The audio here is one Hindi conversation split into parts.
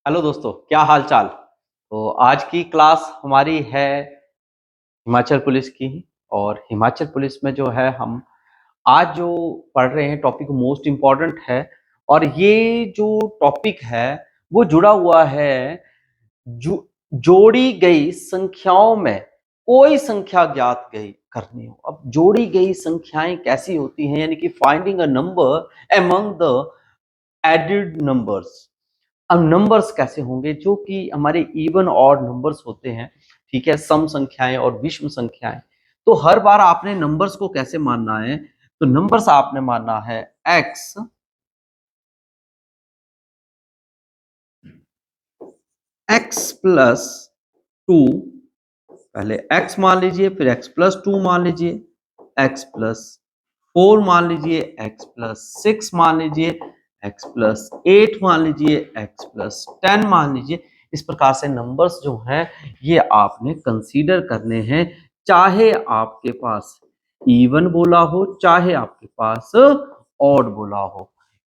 हेलो दोस्तों, क्या हाल चाल। तो आज की क्लास हमारी है हिमाचल पुलिस की। और हिमाचल पुलिस में जो है हम आज जो पढ़ रहे हैं टॉपिक मोस्ट इम्पॉर्टेंट है। और ये जो टॉपिक है वो जुड़ा हुआ है जोड़ी गई संख्याओं में कोई संख्या ज्ञात गई करनी हो। अब जोड़ी गई संख्याएं कैसी होती हैं, यानी कि finding a number among the added numbers. अब नंबर्स कैसे होंगे जो कि हमारे इवन और नंबर्स होते हैं, ठीक है, सम संख्याएं और विषम संख्याएं। तो हर बार आपने नंबर्स को कैसे मानना है, तो नंबर्स आपने मानना है x प्लस टू। पहले x मान लीजिए, फिर x प्लस टू मान लीजिए, x प्लस फोर मान लीजिए, x प्लस सिक्स मान लीजिए, x प्लस एट मान लीजिए, x प्लस टेन मान लीजिए। इस प्रकार से नंबर्स जो हैं ये आपने कंसीडर करने हैं, चाहे आपके पास इवन बोला हो, चाहे आपके पास ऑड बोला हो।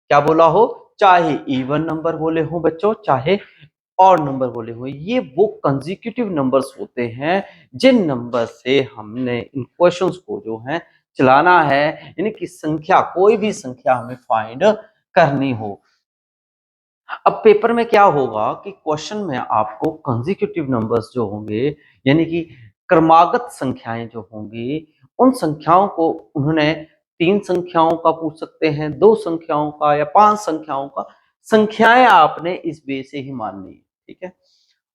क्या बोला हो? चाहे इवन नंबर बोले हो बच्चों, चाहे और नंबर बोले हुए, ये वो कंसेक्यूटिव नंबर्स होते हैं जिन नंबर से हमने इन क्वेश्चंस को जो है चलाना है, यानी कि संख्या, कोई भी संख्या हमें फाइंड करनी हो। अब पेपर में क्या होगा कि क्वेश्चन में आपको कंसेक्यूटिव नंबर्स जो होंगे, यानी कि क्रमागत संख्याएं जो होंगी, उन संख्याओं को उन्होंने तीन संख्याओं का पूछ सकते हैं, दो संख्याओं का या पांच संख्याओं का। संख्याएं आपने इस वे से ही माननी है, ठीक है।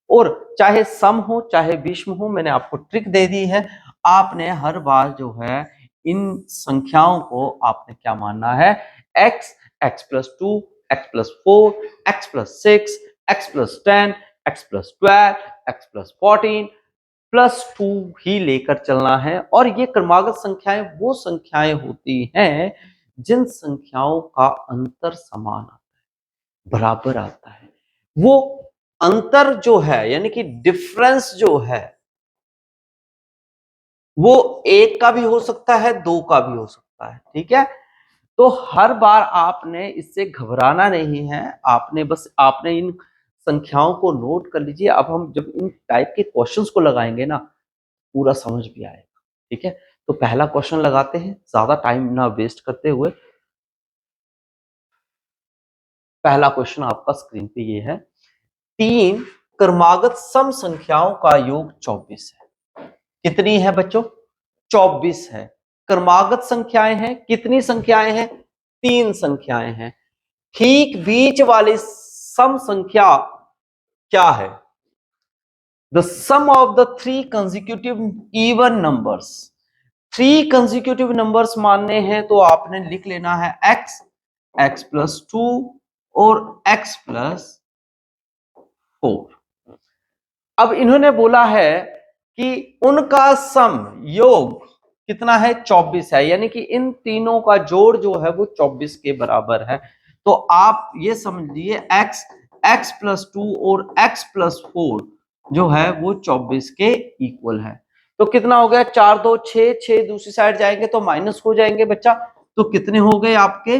और चाहे सम हो चाहे विषम हो, मैंने आपको ट्रिक दे दी है। आपने हर बार जो है इन संख्याओं को आपने क्या मानना है, x, x plus two, x plus four, x plus six, x plus ten, x plus twelve, x plus fourteen plus two ही लेकर चलना है। और ये क्रमागत संख्याएं वो संख्याएं होती हैं जिन संख्याओं का अंतर समान आता है, बराबर आता है। वो अंतर जो है, यानी कि डिफरेंस जो है, वो एक का भी हो सकता है, दो का भी हो सकता है, ठीक है। तो हर बार आपने इससे घबराना नहीं है, आपने इन संख्याओं को नोट कर लीजिए। अब हम जब इन टाइप के क्वेश्चंस को लगाएंगे ना, पूरा समझ भी आएगा, ठीक है। तो पहला क्वेश्चन लगाते हैं, ज्यादा टाइम ना वेस्ट करते हुए। पहला क्वेश्चन आपका स्क्रीन पे ये है, तीन क्रमागत सम संख्याओं का योग 24 है। कितनी है बच्चों? 24 है। क्रमागत संख्याएं हैं, कितनी संख्याएं हैं? तीन संख्याएं हैं। ठीक बीच वाली सम संख्या क्या है? The sum of the three consecutive even numbers. Three consecutive numbers मानने हैं तो आपने लिख लेना है x, x प्लस टू और x प्लस फोर। अब इन्होंने बोला है कि उनका सम योग कितना है? 24 है, यानी कि इन तीनों का जोड़ जो है वो 24 के बराबर है। तो आप ये समझ लीजिए x, x प्लस टू और x प्लस फोर जो है वो 24 के इक्वल है। तो कितना हो गया? चार दो छह, छह दूसरी साइड जाएंगे तो माइनस हो जाएंगे बच्चा। तो कितने हो गए आपके?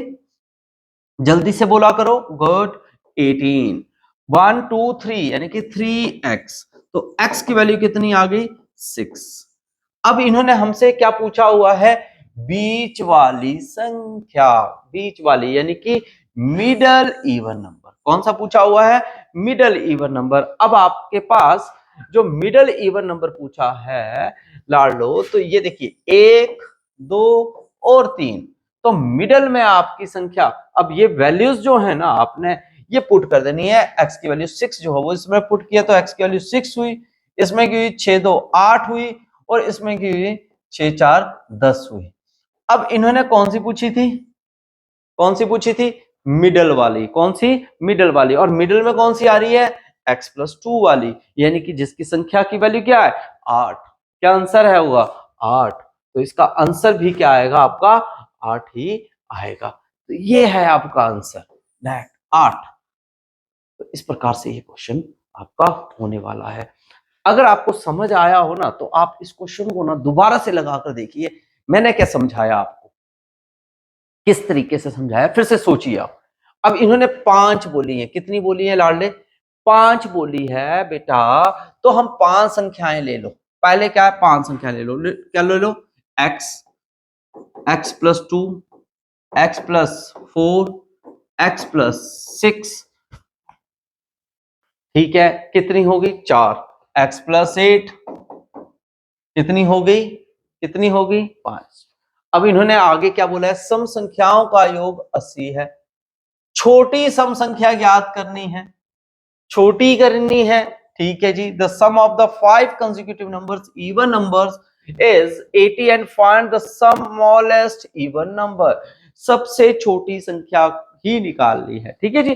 जल्दी से बोला करो। गुड, 18। वन टू थ्री यानी कि 3x। तो x की वैल्यू कितनी आ गई? 6। अब इन्होंने हमसे क्या पूछा हुआ है? बीच वाली संख्या, बीच वाली यानी कि मिडल इवन नंबर। कौन सा पूछा हुआ है? Middle even number. अब आपके पास जो मिडल इवन नंबर पूछा है लाडलो, तो ये देखिए, एक, दो और तीन। तो मिडल में आपकी संख्या, अब ये वैल्यूज जो है ना, आपने ये पुट कर देनी है। x की वैल्यू 6 जो है वो इसमें पुट किया तो x की वैल्यू 6 हुई, इसमें की हुई 6 2 8 हुई, और इसमें की हुई 6 4 10 हुई। अब इन्होंने कौन सी पूछी थी? कौन सी पूछी थी? मिडल वाली। कौन सी? मिडल वाली। और मिडल में कौन सी आ रही है? x प्लस टू वाली, यानी कि जिसकी संख्या की वैल्यू क्या है? 8। क्या आंसर है होगा? 8। तो इसका आंसर भी क्या आएगा आपका? 8 ही आएगा। तो ये है आपका आंसर, दैट 8। तो इस प्रकार से ये क्वेश्चन आपका होने वाला है। अगर आपको समझ आया हो ना, तो आप इस क्वेश्चन को ना दोबारा से लगाकर देखिए, मैंने क्या समझाया आपको, किस तरीके से समझाया, फिर से सोचिए आप। अब इन्होंने पांच बोली है, कितनी बोली है लाडले? 5 बोली है बेटा, तो हम 5 संख्याएं ले लो। पहले क्या है, 5 संख्या ले लो। क्या ले लो, x plus 2, x plus 4, x plus 6, ठीक है, कितनी होगी 4, x प्लस 8 कितनी हो गई, कितनी होगी 5। अब इन्होंने आगे क्या बोला है, सम संख्याओं का योग 80 है। छोटी सम संख्या ज्ञात करनी है, छोटी करनी है, ठीक है जी। The sum of the 5 consecutive numbers even numbers is 80 and find the smallest even number। सबसे छोटी संख्या ही निकालनी है, ठीक है जी।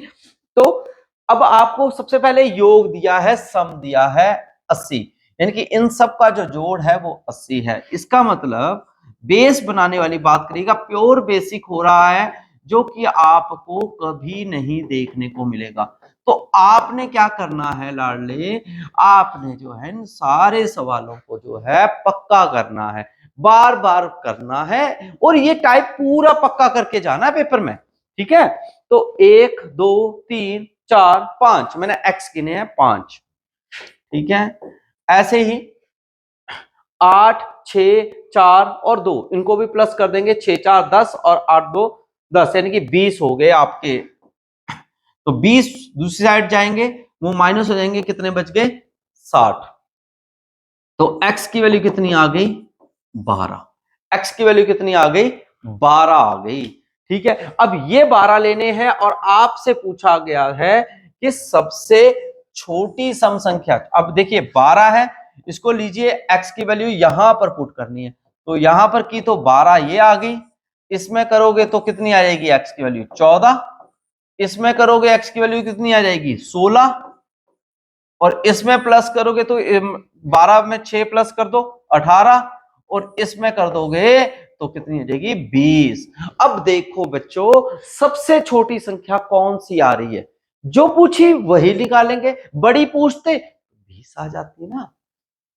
तो अब आपको सबसे पहले योग दिया है, सम दिया है 80, यानी कि इन सब का जो जोड़ है वो 80 है। इसका मतलब बेस बनाने वाली बात करिएगा, प्योर बेसिक हो रहा है, जो कि आपको कभी नहीं देखने को मिलेगा। तो आपने क्या करना है लाडले, आपने जो है इन सारे सवालों को जो है पक्का करना है, बार बार करना है, और ये टाइप पूरा पक्का करके जाना है पेपर में, ठीक है। तो 1 2 3 4 5 मैंने एक्स गिने हैं 5, ठीक है। ऐसे ही 8 6 4 और 2 इनको भी प्लस कर देंगे, 6 4 10 और 8 2 10, यानी कि 20 हो गए आपके। तो 20 दूसरी साइड जाएंगे, वो माइनस हो जाएंगे, कितने बच गए 60। तो x की वैल्यू कितनी आ गई 12, x की वैल्यू कितनी आ गई 12 आ गई, ठीक है। अब ये 12 लेने हैं और आपसे पूछा गया है कि सबसे छोटी सम संख्या। अब देखिए 12 है, इसको लीजिए, x की वैल्यू यहां पर पुट करनी है, तो यहां पर की तो 12 ये आ गई, इसमें करोगे तो कितनी आ जाएगी x की वैल्यू 14, इसमें करोगे x की वैल्यू कितनी आ जाएगी 16, और इसमें प्लस करोगे तो 12 में 6 प्लस कर दो 18, और इसमें कर दोगे तो कितनी हो जाएगी 20। अब देखो बच्चों, सबसे छोटी संख्या कौन सी आ रही है, जो पूछी वही निकालेंगे, बड़ी पूछते 20 आ जाती ना,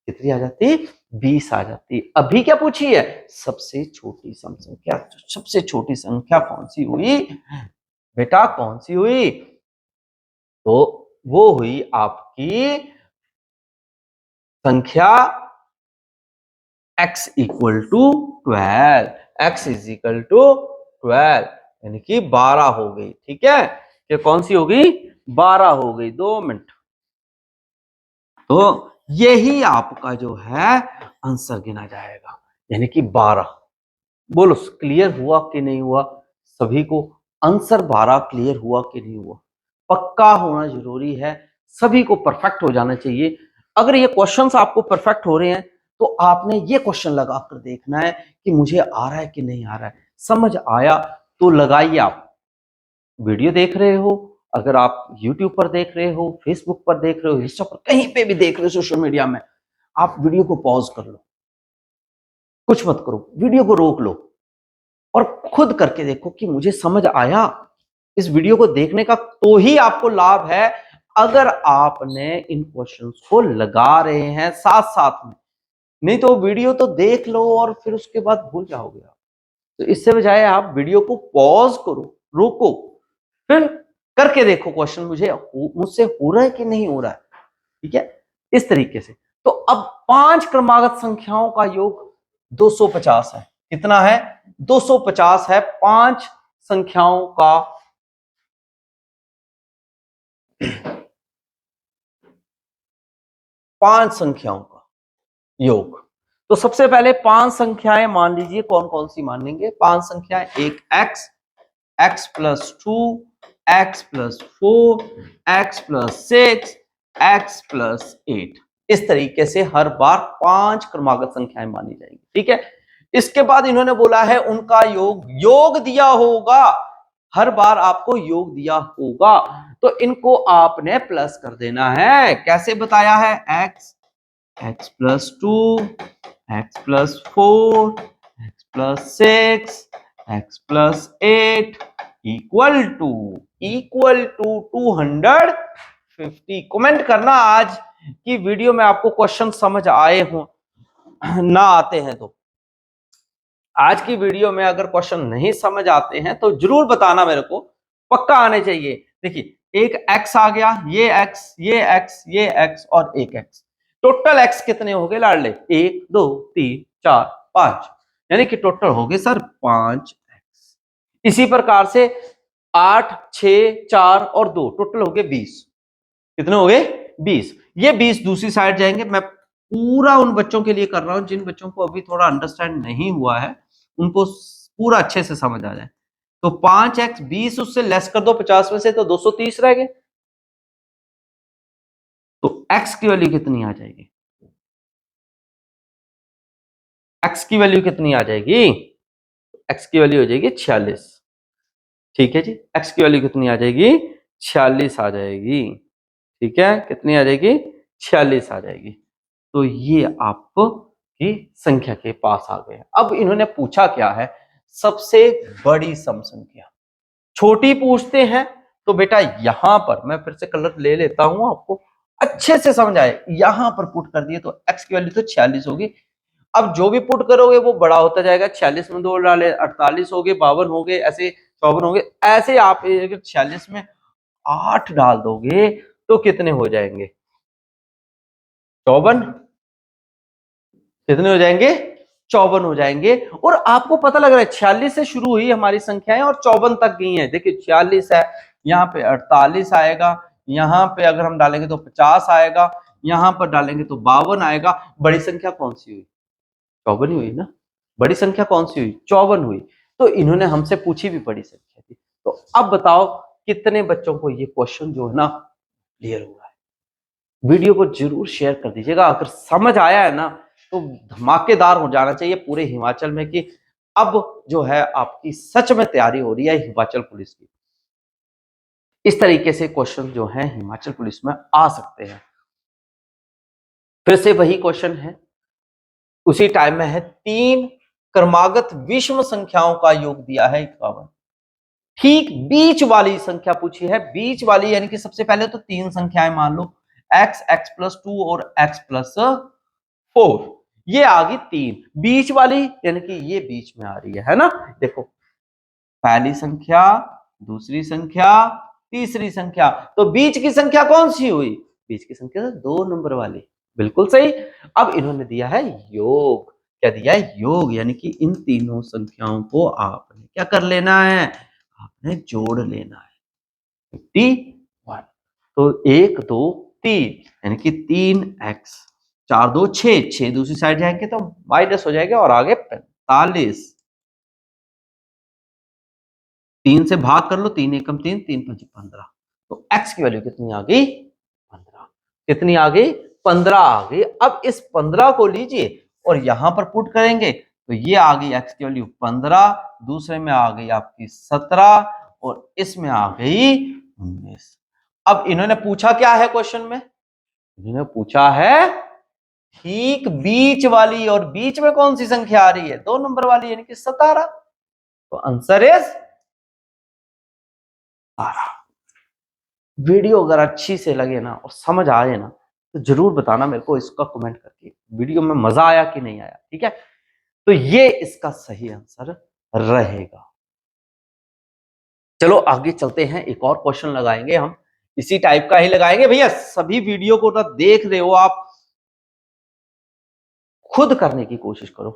कितनी आ जाती 20 आ जाती। अभी क्या पूछी है, सबसे छोटी सम संख्या, सबसे छोटी संख्या कौन सी हुई बेटा, कौन सी हुई, तो वो हुई आपकी संख्या x equal to 12, x is equal to 12, यानी कि 12 हो गई, ठीक है। ये कौन सी हो गई 12 हो गई, 2 मिनट। तो यही आपका जो है आंसर गिना जाएगा, यानी कि 12। बोलो क्लियर हुआ कि नहीं हुआ सभी को, आंसर 12 क्लियर हुआ कि नहीं हुआ। पक्का होना जरूरी है, सभी को परफेक्ट हो जाना चाहिए। अगर ये क्वेश्चंस आपको परफेक्ट हो रहे हैं तो आपने ये क्वेश्चन लगा कर देखना है कि मुझे आ रहा है कि नहीं आ रहा है। समझ आया तो लगाइए। आप वीडियो देख रहे हो, अगर आप YouTube पर देख रहे हो, फेसबुक पर देख रहे हो, इंस्टा पर, कहीं पे भी देख रहे हो सोशल मीडिया में, आप वीडियो को पॉज कर लो, कुछ मत करो, वीडियो को रोक लो और खुद करके देखो कि मुझे समझ आया। इस वीडियो को देखने का तो ही आपको लाभ है, अगर आपने इन क्वेश्चंस को लगा रहे हैं साथ साथ में, नहीं तो वीडियो तो देख लो और फिर उसके बाद भूल जाओगे आप। तो इससे बजाय आप वीडियो को पॉज करो, रोको, फिर करके देखो क्वेश्चन मुझसे हो रहा है कि नहीं हो रहा है, ठीक है, इस तरीके से। तो अब 5 क्रमागत संख्याओं का योग 250 है। कितना है 250 है 5 संख्याओं का 5 संख्याओं का योग। तो सबसे पहले 5 संख्याएं मान लीजिए, कौन कौन सी मानेंगे 5 संख्याएं, एक x, x plus 2, x plus 4, x plus 6, x plus 8। इस तरीके से हर बार 5 क्रमागत संख्याएं मानी जाएंगी, ठीक है। इसके बाद इन्होंने बोला है उनका योग दिया होगा, हर बार आपको योग दिया होगा, तो इनको आपने प्लस कर देना है। कैसे बताया है, x plus 2, x plus 4, x plus 6, x plus 8 equal to 250। Comment करना आज की वीडियो में आपको क्वेश्चन समझ आए हो, ना आते हैं तो। आज की वीडियो में अगर क्वेश्चन नहीं समझ आते हैं तो जरूर बताना मेरे को, पक्का आने चाहिए। देखिए एक x आ गया, ये x, ये x, ये x और एक x। टोटल x कितने हो गए लाडले? 1 2 3 4 5, यानी कि टोटल हो गए सर 5x। इसी प्रकार से 8 6 4 और 2 टोटल हो गए 20। कितने हो गए? 20। ये 20 दूसरी साइड जाएंगे। मैं पूरा उन बच्चों के लिए कर रहा हूं जिन बच्चों को अभी थोड़ा अंडरस्टैंड नहीं हुआ है, उनको पूरा अच्छे से समझ आ जाए। तो 5x 20 उससे लेस कर दो 50 में से, तो 230 रह गए। तो x की वैल्यू कितनी आ जाएगी? x की वैल्यू कितनी आ जाएगी? x की वैल्यू हो जाएगी 46। ठीक है जी, x की वैल्यू कितनी आ जाएगी? 46 आ जाएगी। ठीक है, कितनी आ जाएगी? 46 आ जाएगी। तो ये आपकी संख्या के पास आ गए। अब इन्होंने पूछा क्या है? सबसे बड़ी सम संख्या। छोटी पूछते हैं तो बेटा यहां पर मैं फिर से कलर ले लेता हूं, आपको अच्छे से समझ आए। यहां पर पुट कर दिए तो x की वैल्यू तो 46 होगी। अब जो भी पुट करोगे वो बड़ा होता जाएगा। 46 में 2 डाले 48 हो गए, 52 हो गए, ऐसे 54 हो गए। ऐसे आप 46 में 8 डाल दोगे तो कितने हो जाएंगे? 54। कितने हो जाएंगे? 54 हो जाएंगे। और आपको पता लग रहा है 46 से शुरू हुई हमारी संख्याएं और 54 तक गई हैं। देखिए 46 है, यहाँ पे 48 आएगा, यहाँ पे अगर हम डालेंगे तो 50 आएगा, यहाँ पर डालेंगे तो 52 आएगा। बड़ी संख्या कौन सी हुई? 54 ही हुई ना। बड़ी संख्या कौन सी हुई? 54 हुई। तो इन्होंने हमसे पूछी भी बड़ी संख्या थी। तो अब बताओ कितने बच्चों को ये क्वेश्चन जो है ना क्लियर हुआ है? वीडियो को जरूर शेयर कर दीजिएगा। अगर समझ आया है ना तो धमाकेदार हो जाना चाहिए पूरे हिमाचल में कि अब जो है आपकी सच में तैयारी हो रही है हिमाचल पुलिस की। इस तरीके से क्वेश्चन जो है हिमाचल पुलिस में आ सकते हैं। फिर से वही क्वेश्चन है, उसी टाइम में है। 3 क्रमागत विषम संख्याओं का योग दिया है 51। ठीक बीच वाली संख्या पूछी है। बीच वाली यानी कि सबसे पहले तो 3 संख्याएं मान लो, x, x+2 और x+4। ये आ गई 3। बीच वाली यानी कि ये बीच में आ रही है ना। देखो पहली संख्या, दूसरी संख्या, तीसरी संख्या, तो बीच की संख्या कौन सी हुई? बीच की संख्या तो 2 नंबर वाली। बिल्कुल सही। अब इन्होंने दिया है योग। क्या दिया है? योग, यानी कि इन तीनों संख्याओं को आपने क्या कर लेना है? आपने जोड़ लेना है। 51। तो 1 2 3 यानी कि 3x, 4 2 6, 6 दूसरी साइड जाएंगे तो माइनस हो जाएगा और आगे 45। 3 से भाग कर लो, 3 एकम 3, 3 5 15। तो x की वैल्यू कितनी आ गई? 15। कितनी आ गई? 15 आ गई। अब इस 15 को लीजिए और यहां पर पुट करेंगे तो ये आ गई x की वैल्यू 15, दूसरे में आ गई आपकी 17 और इसमें आ गई 19। अब इन्होंने पूछा क्या है क्वेश्चन में? इन्होंने पूछा है ठीक बीच वाली, और बीच में कौन सी संख्या आ रही है? 2 नंबर वाली यानी कि 17। तो आंसर इज 17। वीडियो अगर अच्छी से लगे ना और समझ आए ना तो जरूर बताना मेरे को इसका कमेंट करके, वीडियो में मजा आया कि नहीं आया। ठीक है, तो ये इसका सही आंसर रहेगा। चलो आगे चलते हैं, एक और क्वेश्चन लगाएंगे हम, इसी टाइप का ही लगाएंगे। भैया सभी वीडियो को ना देख रहे हो आप, खुद करने की कोशिश करो।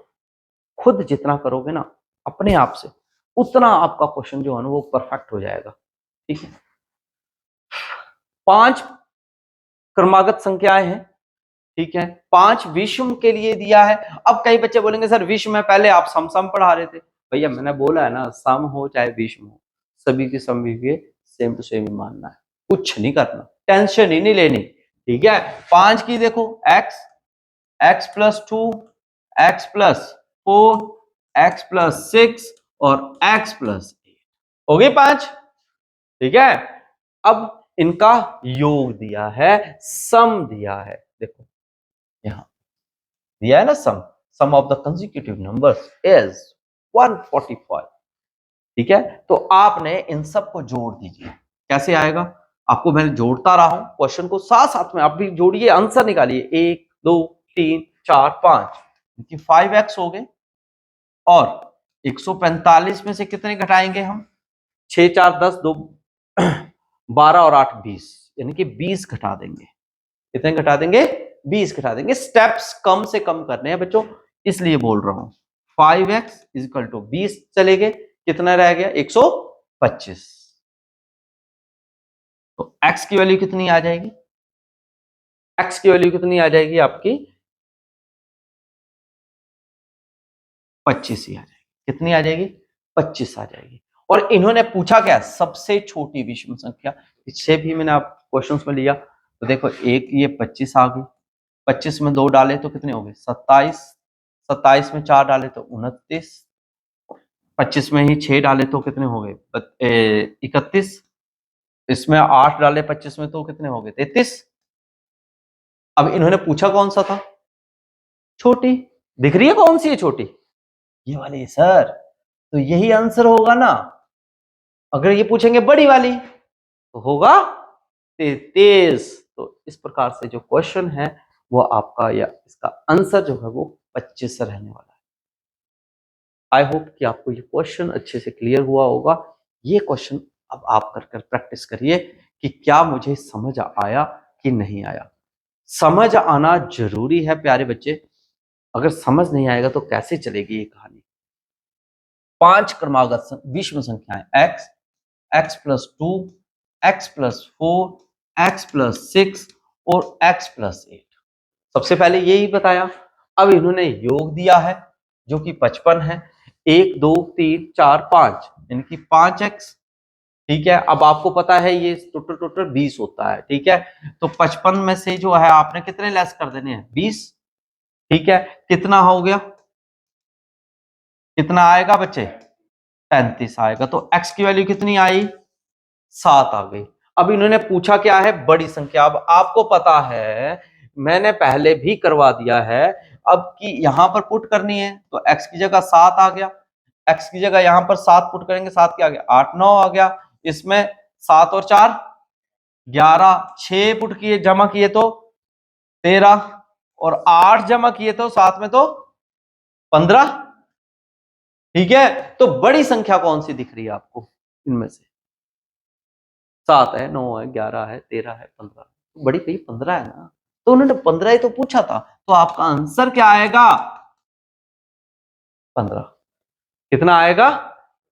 खुद जितना करोगे ना अपने आप से, उतना आपका क्वेश्चन जो है ना वो परफेक्ट हो जाएगा। ठीक है, 5 क्रमागत संख्याएं हैं। ठीक है, 5 विषम के लिए दिया है। अब कई बच्चे बोलेंगे सर विषम है, पहले आप सम सम पढ़ा रहे थे। भैया मैंने बोला है ना, सम हो चाहे विषम हो, सभी की सम भी सेम टू सेम ही मानना है, कुछ नहीं करना, टेंशन ही नहीं लेनी। ठीक है, 5 की देखो x, x+2, x+4, x+6 और x+8 हो गई 5। ठीक है, अब इनका योग दिया है, सम दिया है। देखो यहां दिया है ना sum of the consecutive numbers is 145। ठीक है, तो आपने इन सब को जोड़ दीजिए। कैसे आएगा? आपको मैं जोड़ता रहा हूं क्वेश्चन को, साथ साथ में आप भी जोड़िए, आंसर निकालिए। 1 2 3 4 5 5x हो गए, और 145 में से कितने घटाएंगे हम? 6 4 10, 2 12 और 8 20, यानी कि 20 घटा देंगे। कितने घटा देंगे? 20 घटा देंगे। स्टेप्स कम से कम करने हैं बच्चों, इसलिए बोल रहा हूं। 5x इक्वल टू 20 चले गए, कितना रह गया? 125। तो x की वैल्यू कितनी आ जाएगी? x की वैल्यू कितनी आ जाएगी आपकी? 25 ही आ जाएगी। कितनी आ जाएगी? 25 आ जाएगी। और इन्होंने पूछा क्या? सबसे छोटी विषम संख्या। पीछे भी मैंने आप क्वेश्चंस में लिया, तो देखो एक ये 25 आ गई, 25 में 2 डाले तो कितने हो गए? 27, 27 में 4 डाले तो 29, 25 में ही 6 डाले तो कितने हो गए? 31, इसमें 8 डाले 25 में तो कितने हो गए? 33। अब इन्होंने पूछा कौन सा था? छोटी। दिख रही है कौन सी है छोटी? ये वाली सर। तो यही आंसर होगा ना। अगर ये पूछेंगे बड़ी वाली तो होगा 33। तो इस प्रकार से जो क्वेश्चन है वो आपका, या इसका आंसर जो है वो 25 रहने वाला है। आई होप कि आपको ये क्वेश्चन अच्छे से क्लियर हुआ होगा। ये क्वेश्चन अब आप कर प्रैक्टिस करिए कि क्या मुझे समझ आया कि नहीं आया। समझ आना जरूरी है प्यारे बच्चे। अगर समझ नहीं आएगा तो कैसे चलेगी ये कहानी। 5 क्रमागत विषम संख्याएं x, x plus 2, x plus 4, x plus 6 और x प्लस 8। सबसे पहले यही बताया। अब इन्होंने योग दिया है जो कि 55 है। 1 2 3 4 5, यानी कि 5x। ठीक है, अब आपको पता है ये टोटल 20 होता है। ठीक है, तो 55 में से जो है आपने कितने लेस कर देने हैं? 20। ठीक है, कितना हो गया? कितना आएगा बच्चे? 35 आएगा। तो x की वैल्यू कितनी आई? 7 आ गई। अब इन्होंने पूछा क्या है? बड़ी संख्या। अब आपको पता है मैंने पहले भी करवा दिया है, अब कि यहां पर पुट करनी है तो x की जगह 7 आ गया। x की जगह यहां पर 7 पुट करेंगे, 7 क्या आ गया? 8 9 आ गया। इसमें 7 और 4 11, 6 पुट किए जमा किए तो 13, और 8 जमा किए तो साथ में तो 15। ठीक है, तो बड़ी संख्या कौन सी दिख रही है आपको इनमें से? 7 है, 9 है, 11 है, 13 है, 15। बड़ी कही 15 है ना, तो उन्होंने 15 ही तो पूछा था। तो आपका आंसर क्या आएगा? 15। कितना आएगा?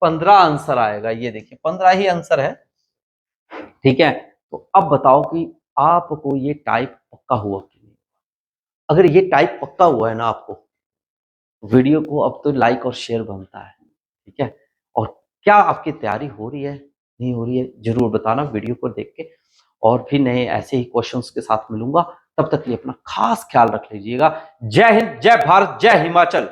15 आंसर आएगा। ये देखिए 15 ही आंसर है। ठीक है, तो अब बताओ कि आपको ये टाइप पक्का हुआ कि नहीं? अगर ये टाइप पक्का हुआ है ना आपको, वीडियो को अब तो लाइक और शेयर बनता है। ठीक है, और क्या आपकी तैयारी हो रही है नहीं हो रही है जरूर बताना वीडियो को देख के। और भी नए ऐसे ही क्वेश्चंस के साथ मिलूंगा, तब तक के लिए अपना खास ख्याल रख लीजिएगा। जय हिंद, जय भारत, जय हिमाचल।